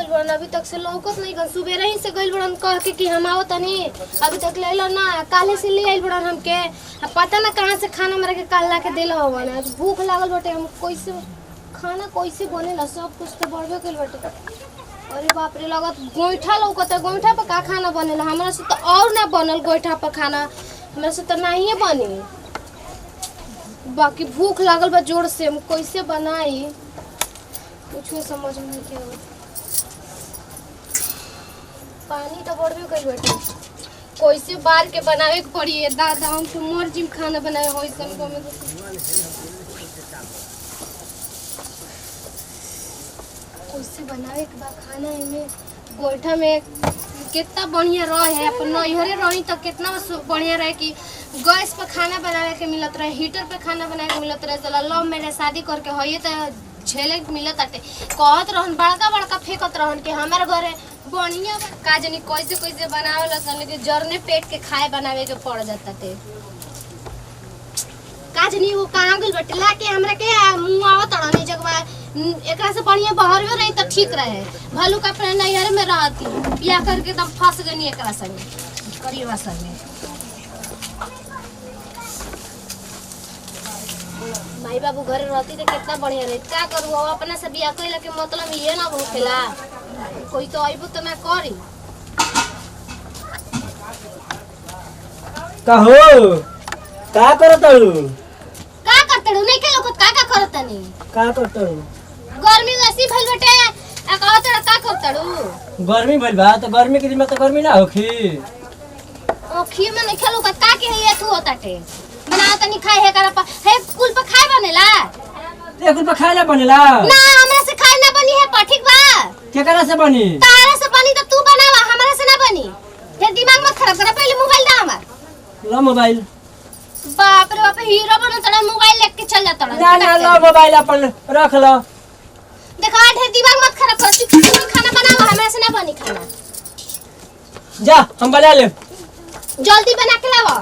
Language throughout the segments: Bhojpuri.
गइल बड़न अभी तक से लौकत नहीं गन सुबेरे ही से गइल बड़न कह के कि हम आओ तनी अभी तक लेलो ना काले से ले आइल बड़न हमके पता ना कहां से खाना हमरा के काल ला के देलो हवन आज भूख लागल बटे हम कैसे खाना कैसे बनेला सब कुछ तो बढ़बे कइल बटे अरे बाप रे लगत गोइठा लौकत गोइठा पर का खाना बनेला हमरा से तो और ना बनल गोइठा पर खाना हमरा से तो नहीं बनी बाकी भूख लागल बा जोर से हम कैसे बनाई कुछ समझ में नहीं क्या पानी तो बढ़बे कइल बाटे कैसे बार के बनावे के पड़ी है दादा हम तो मर्जी में खाना बनाए हो सन को में कैसे बनावे के बा खाना में गोइठा में कितना बढ़िया रहे अपन नैहरे रही तो कितना बढ़िया रहे कि गैस पर खाना बनावे के मिलत रहे हीटर पे खाना बनावे के मिलत रहे चला लव मेरे शादी करके होइए तो झेले के मिलत आटे कहत रहन बड़का बड़का फेंकत रहन कि हमारे घरे बढ़िया काजनी कैसे कैसे बनावेला सन के जरने पेट के खाए बनावे के पड़ जाता टे काजनी वो कहां गइल बटे लाके हमरा के मुंह आवत रहनी जगवा एकरा से बढ़िया बाहर में रही तो ठीक रहे भालू का अपने नैहर में रहती बियाह करके एकदम फंस गनी एकरा संगे करिएवा संगे माई बाबू घर रहती तो कितना बढ़िया रहे क्या करूँ अब अपना से बियाह कइला के मतलब ये ना होखेला कोई तो आइबो तो मैं करी कहो का करतड़ू नहीं के लोग का करतनी का करतड़ू गर्मी वैसी भइल बटे आ कहत का करतड़ू गर्मी भइल बा तो गर्मी के दिन में तो गर्मी ना होखी ओखी में नहीं खेलू का के है तू होताटे बनाओ तनी खाए है करा है कुल पर खाए बनेला एक कुल पर खाए ना बनेला ना हमरा से खाए ना बनी है पर ठीक बा केकरा से बनी तारा से बनी तो तू बनावा हमरा से ना बनी फिर दिमाग मत खराब कर पहले मोबाइल दे हमार लो मोबाइल बाप रे बाप हीरो बनो तड़ा मोबाइल लेके चल जा तड़ा ना ना लो मोबाइल अपन रख लो देखा ढेर दिमाग मत खराब कर तू खाना बनावा हमरा से ना बनी खाना जा हम बना ले जल्दी बना के लावा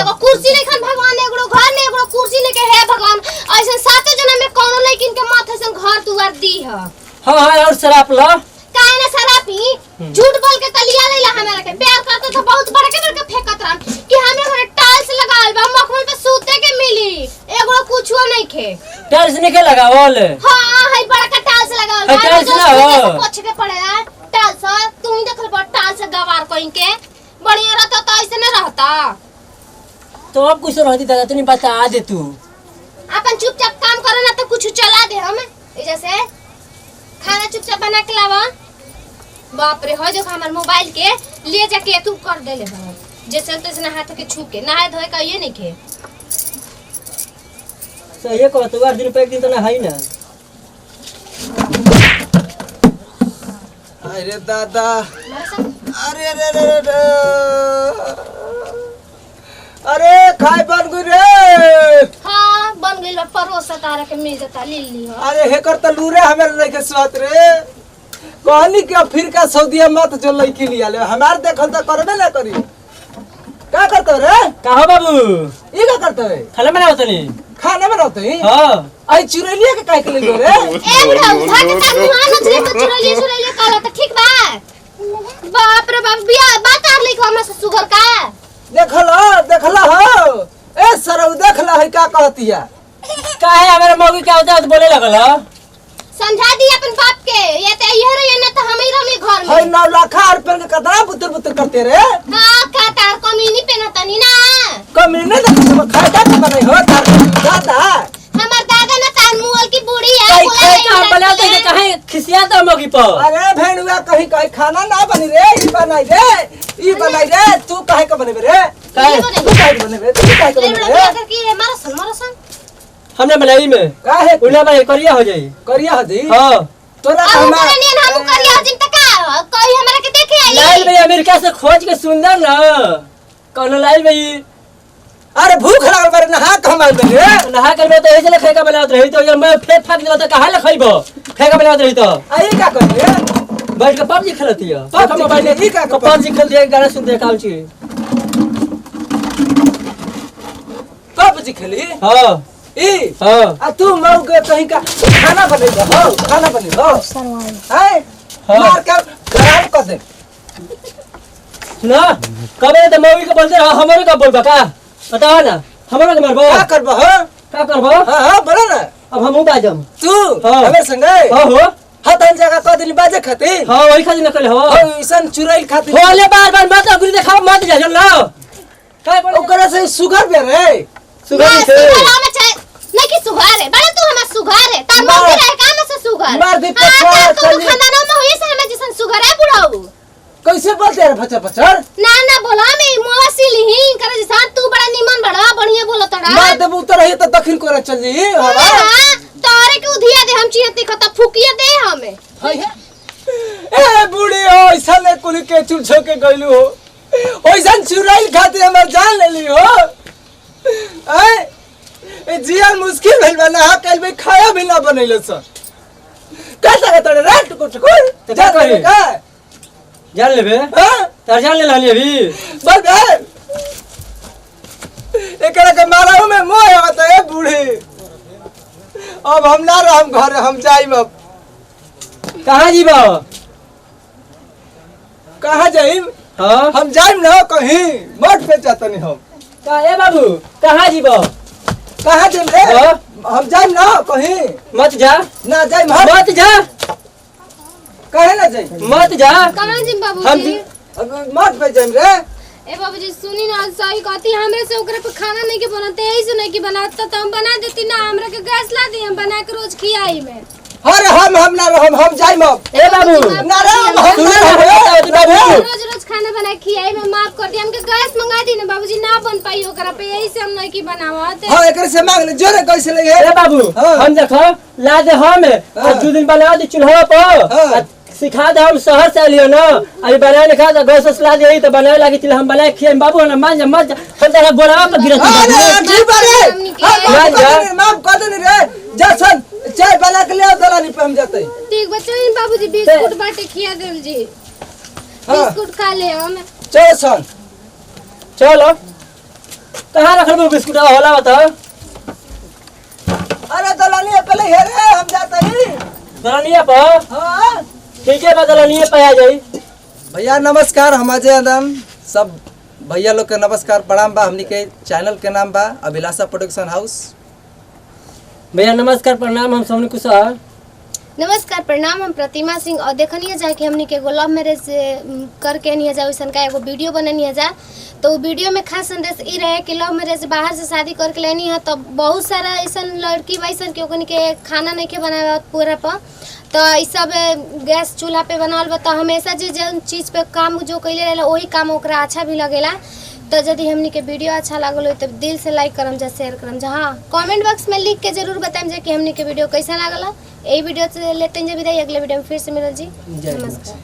एगो कुर्सी नहीं खान भगवान एगो घर में एगो कुर्सी लेके है भगवान ऐसे सात जना में कोनो लेकिन के माथे से घर दुआर दी है हां हां और शराब लो काहे ना शराबी झूठ बोल के तलिया लेला हमरा के प्यार करते तो बहुत बड़के बड़के फेंकत रहन कि हमें घरे टाइल्स लगाल बा मखमल पे सूते के मिली एगो कुछो नहीं खे टाइल्स नहीं के लगावल हां है बड़का टाइल्स लगावल बा टाइल्स ना हो पोछ के पड़ेला टाइल्स तू ही देखल बा टाइल्स गवार कहीं के बढ़िया रहता तो ऐसे न रहता तो अब कुछ रहती दादा तू नहीं बता दे तू अपन चुपचाप काम करो ना तो कुछ चला दे हम जैसे खाना चुपचाप बना के लावा बाप रे हो देखो हमार मोबाइल के ले जाके तू कर दे ले जे चलते से हाथ के छू के नहाए धोए का ये नहीं खे तो ये को तो 8 दिन पे एक दिन तो ना है ना अरे दादा अरे अरे अरे अरे खाए बन गई रे हां बन गइल परोसा तारा के मिल जाता ले ली हो अरे हेकर त लूरे हमें नहीं के स्वाद रे कहनी के फिर का सऊदीया मत जो लड़की लिया ले हमार देखल त करबे ना करी का करत रे का हो बाबू ई का करत है खाना बनावत नहीं खाना बनाते ही हां आई चुरैलिया के काहे के ले रे ए बुढ़ा उठा के तार मुहां नचले तो चुरैले काला त ठीक बा बाप रे बाप बिया बात आ ले हमरा से सुगर का देखला हो ए सरौ देखला है का कहतिया काहे हमारे मौगी क्या होता है तो बोले लगल समझा दी अपन बाप के ये तो ये रे न तो हम ही रमी घर में है 9 लाख रुपए के कतरा बुतर बुतर करते रे हां का तार कमीनी पे न तनी ना कमी नहीं देखो खाता के बने हो तार दादा हमर दादा न तार मुअल की बूढ़ी है काहे काहे का बनाते के काहे खिसियाता मौगी पर अरे भेणुआ कहीं खाना ना बनी रे ई बनाई रे तू काहे के बनेबे रे काहे तू काहे के बनेबे तू काहे के बनेबे रे करके मारा सन हमने बनाई में काहे उन्हें भाई करिया हो जाई करिया हदी हां तोरा हम कहना ने हम करिया जिन तक कोई हमरा के देखे आई लाइल भाई अमेरिका से खोज के सुंदर ना कौन लाइल भाई अरे भूख लागल बारे नहा कमाल बे रे नहा कर में तो ऐसे ले फेंका बनावत रही तो मैं फेंक फाक दिला तो कहां ले खइबो फेंका बनावत रही तो आई का कर रे बैठ के पबजी खेलती है PUBG मोबाइल में खेलती है, का पबजी खेलती है गाना सुनते है काउची पबजी खेली हां ई हां आ तू मऊ के कहीं का खाना बनेबो हो खाना बनेबो सरवाई है हाँ। मार के खराब कर दे। सुना कबे तो मौगी के बोलते रहा हमारे का बोलबा का बताओ ना हमारे के मारबो का करबो हो? का करबो हां हां बोलो ना। अब हमहू बाजम तू हाँ। हमारे संगे हां हो हाथ हन जगह क दिन बाजे खातिर। हां वही खातिर न कले हो ऐसन चुराइल खातिर। होले बार मत अगुरी देखा मत जा जल लो काय पड़े ओकरा से सुगर बे रे। सुगरी से नहीं कि सुगार है बड़ा तू हमार सुगार है तार मौगी रहे का में से सुगार मार दी पछवा चली। खानदानों में होई से हमें जैसन सुगार है बुढ़ाऊ कैसे बोलते रे फचर फचर? ना बोला मैं मोसी लिही करे जैसा तू बड़ा निमन बड़ा बढ़िया बोलत रहा मार दे उतर रही तो दक्षिण कोरे चल जी हवा। तारे के उधिया दे हम चियती खता फुकिया दे हमें ए बूढ़ी हो ऐसा ले कुल के चुल छो के गइलू हो ओइसन चुराइल खातिर हमर जान लेली हो। ए जीवन मुश्किल भइल बा ना कल में खाया भी ना बनैले सर का सके तोरे रे टुकुर टुकुर जा करे का जान लेबे हां तार जान ले लानी अभी बोल बे एकरा के माराऊ में मोह आवत है बूढ़ी। अब हम ना रहम घर हम जाइब। अब कहां जीबो कहां जाइब? हां हम जाइब ना कहीं मठ पे जातनी हम। का ए बाबू कहां जीबो कहां जाइब रे? हाँ। हम जाइब ना कहीं मत जा ना जाइब हम। मत जा कहे ना जाइब मत जा कहां जी हम बाबूजी अब मठ पे जाइब रे। ए बाबूजी सुनी ना सही कहती हमरे से ओकरे पे खाना नहीं के बनते यही से नहीं के बनाता तो हम बना देती ना हमरा के गैस ला दी हम बना के रोज खियाई में। अरे हम ना रहम हम जाइब। अब ए बाबू ना रे हम सुन ना ना रहम। बाबू रोज रोज खाना बना के खियाई में माफ कर दी हमके गैस मंगा दी ना बाबूजी ना बन पाई ओकरा पे यही से हम नहीं की बनावत हां एकरे से मांग ले जोरे कैसे लगे? ए बाबू हाँ। हम देखो ला दे हम हाँ। दो दिन बना दे चूल्हा पर हाँ। सिखा दे हम शहर से लियो ना अभी बनाए नहीं खा गैस ला दे तो बनाए लगी चल हम बनाए खिए बाबू ना मान जा मत जा हम तेरा गोलावा पर गिरत अरे ठीक बारे मान जा। माफ कर दे रे। जा सन चाय बना के ले आ दलानी पे हम जाते। ठीक बच्चों इन बाबूजी बिस्कुट बाटे खिया देल जी हाँ। बिस्कुट खा ले हम चल सन चलो कहां रखल बिस्कुट होला बता अरे दलानी पहले हे रे हम जाते ही। दलानिया पर हां ठीक है दलानिया पे आ जाई। भैया नमस्कार हम अजय आदम सब भैया लोग के नमस्कार प्रणाम बा। हमनी के चैनल के नाम बा अभिलाषा प्रोडक्शन हाउस। भैया नमस्कार प्रणाम हम सोनी कुशवाहा। नमस्कार प्रणाम हम प्रतिमा सिंह और देखनिए जाए कि हमनी के एगो लव मैरिज करके नहीं जा वैसन का एगो वीडियो बननी जा तो वीडियो में खास संदेश ई रहे कि लव मैरिज बाहर से शादी करके लेनी है तो बहुत सारा ऐसा लड़की वैसन के ओकनी के खाना नहीं के बनावे पूरा पर तो ई सब गैस चूल्हा पे बनावल बा तो हमेशा जे जौन चीज़ पे काम जो कैले रहेला वही काम ओकरा अच्छा भी लगेला। तो यदि हमनी के वीडियो अच्छा लागल हो तो दिल से लाइक करम जा शेयर करम जा हाँ कमेंट बॉक्स में लिख के जरूर बताएं जा कि हमनी के वीडियो कैसा लागला। यही वीडियो से लेते हैं विदाई अगले वीडियो में फिर से मिलल जी। नमस्कार।